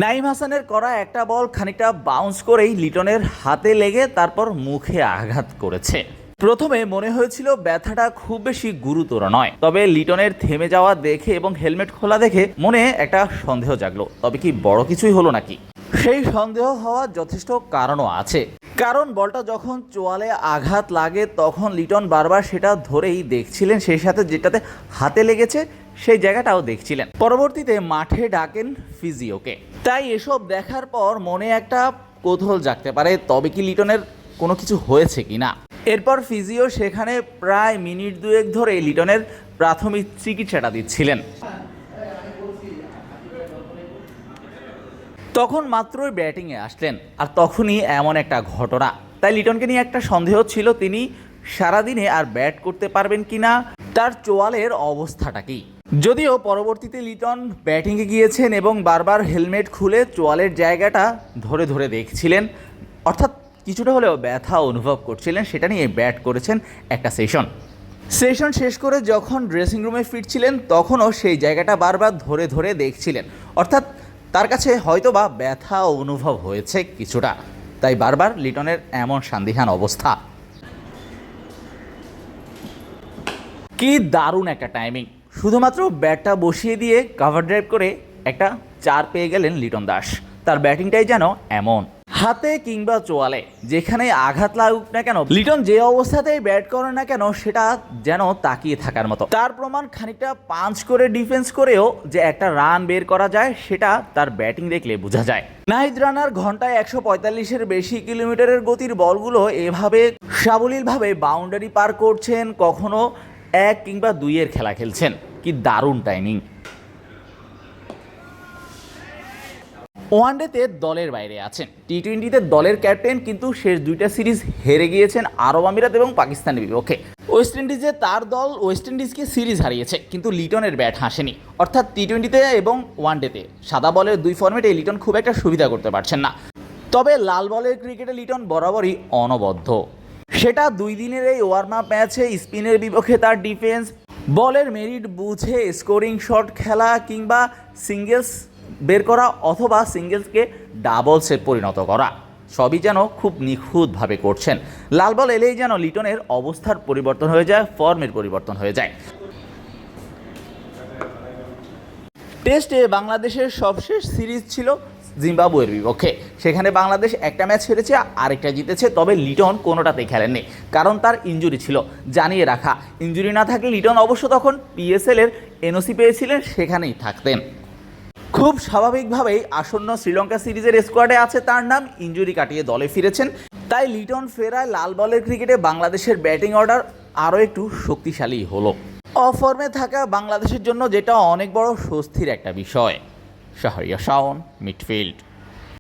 নাইম হাসানের করা একটা বল খানিকটা বাউন্স করেই লিটনের হাতে লেগে তারপর মুখে আঘাত করেছে। প্রথমে মনে হয়েছিল ব্যথাটা খুব বেশি গুরুতর নয়, তবে লিটনের থেমে যাওয়া দেখে এবং হেলমেট খোলা দেখে মনে একটা সন্দেহ জাগলো, তবে কি বড় কিছুই হলো নাকি? সেই সন্দেহ হওয়ার যথেষ্ট কারণও আছে, কারণ বলটা যখন চোয়ালে আঘাত লাগে তখন লিটন বারবার সেটা ধরেই দেখছিলেন, সেই সাথে যেটাতে হাতে লেগেছে সেই জায়গাটাও দেখছিলেন। পরবর্তীতে মাঠে ডাকেন ফিজিওকে। তাই এসব দেখার পর মনে একটা কৌতূহল জাগতে পারে, তবে কি লিটনের কোনো কিছু হয়েছে কিনা। এরপর ফিজিও সেখানে প্রায় মিনিট দুয়েক ধরে লিটনের প্রাথমিক চিকিৎসাটা দিচ্ছিলেন। তখন মাত্রই ব্যাটিংয়ে আসলেন, আর তখনই এমন একটা ঘটনা। তাই লিটনকে নিয়ে একটা সন্দেহ ছিল, তিনি সারাদিনে আর ব্যাট করতে পারবেন কিনা, তার চোয়ালের অবস্থাটা কি। যদিও পরবর্তীতে লিটন ব্যাটিংয়ে গিয়েছেন এবং বারবার হেলমেট খুলে চোয়ালের জায়গাটা ধরে ধরে দেখছিলেন, অর্থাৎ কিছুটা হলেও ব্যথা অনুভব করছিলেন, সেটা নিয়ে ব্যাট করেছেন একটা সেশন শেষ করে যখন ড্রেসিং রুমে ফিরছিলেন তখনও সেই জায়গাটা বারবার ধরে ধরে দেখছিলেন, অর্থাৎ তার কাছে হয়তো বা ব্যথা অনুভব হয়েছে কিছুটা, তাই বারবার লিটনের এমন সন্দিহান অবস্থা। কি দারুণ একটা টাইমিং, শুধুমাত্র ব্যাটটা বসিয়ে দিয়ে কভার ড্রাইভ করে একটা 4 পেয়ে গেলেন লিটন দাস। তার ব্যাটিংটাই যেন এমন, হাতে কিংবা চোয়ালে যেখানে আঘাত লাগুক না কেন, লিটন যে অবস্থাতেই ব্যাট করে না কেন সেটা যেন তাকিয়ে থাকার মতো। তার প্রমাণ খানিকটা পাঞ্চ করে ডিফেন্স করেও যে একটা রান বের করা যায় সেটা তার ব্যাটিং দেখলে বোঝা যায়। নাহিদ রানার ঘন্টায় 145-এর বেশি কিলোমিটারের গতির বলগুলো এভাবে সাবলীলভাবে বাউন্ডারি পার করছেন, কখনো 1 কিংবা 2-এর খেলা খেলছেন। কি দারুণ টাইমিং। ওয়ানডেতে দলের বাইরে আছেন, টি-20তে দলের ক্যাপ্টেন, কিন্তু শেষ 2টা সিরিজ হেরে গিয়েছেন আরব আমিরাত এবং পাকিস্তানের বিপক্ষে। ওয়েস্ট ইন্ডিজে তার দল ওয়েস্ট ইন্ডিজকে সিরিজ হারিয়েছে, কিন্তু লিটনের ব্যাট হাসেনি, অর্থাৎ টি-20তে এবং ওয়ানডেতে সাদা বলের 2 ফর্মেটে লিটন খুব একটা সুবিধা করতে পারছেন না। তবে লাল বলের ক্রিকেটে লিটন বরাবরই অনবদ্য, সেটা 2 দিনের এই ওয়ার্ম আপ ম্যাচে স্পিনের বিপক্ষে তার ডিফেন্স, বলের মেরিট বুঝে স্কোরিং শট খেলা কিংবা সিঙ্গেলস বের করা অথবা সিঙ্গেলসকে ডাবলসে পরিণত করা, সবই যেন খুব নিখুঁতভাবে করছেন। লাল বল এলেই যেন লিটনের অবস্থার পরিবর্তন হয়ে যায়, ফর্মের পরিবর্তন হয়ে যায়। টেস্টে বাংলাদেশের সবশেষ সিরিজ ছিল জিম্বাবুয়ের বিপক্ষে, সেখানে বাংলাদেশ একটা ম্যাচ হেরেছে আরেকটা জিতেছে, তবে লিটন কোনোটাতেই খেলেননি, কারণ তার ইনজুরি ছিল। জানিয়ে রাখা, ইনজুরি না থাকলে লিটন অবশ্য তখন পিএসএল-এর এনওসি পেয়েছিলেন, সেখানেই থাকতেন। খুব স্বাভাবিকভাবেই আসন্ন শ্রীলঙ্কা সিরিজের স্কোয়াডে আছে তার নাম, ইনজুরি কাটিয়ে দলে ফিরেছেন। তাই লিটন ফেরায় লাল বলের ক্রিকেটে বাংলাদেশের ব্যাটিং অর্ডার আরও একটু শক্তিশালী হলো। অফর্মে থাকা বাংলাদেশের জন্য যেটা অনেক বড় স্বস্তির একটা বিষয়। শাহরিয়ার শাওন, মিডফিল্ড।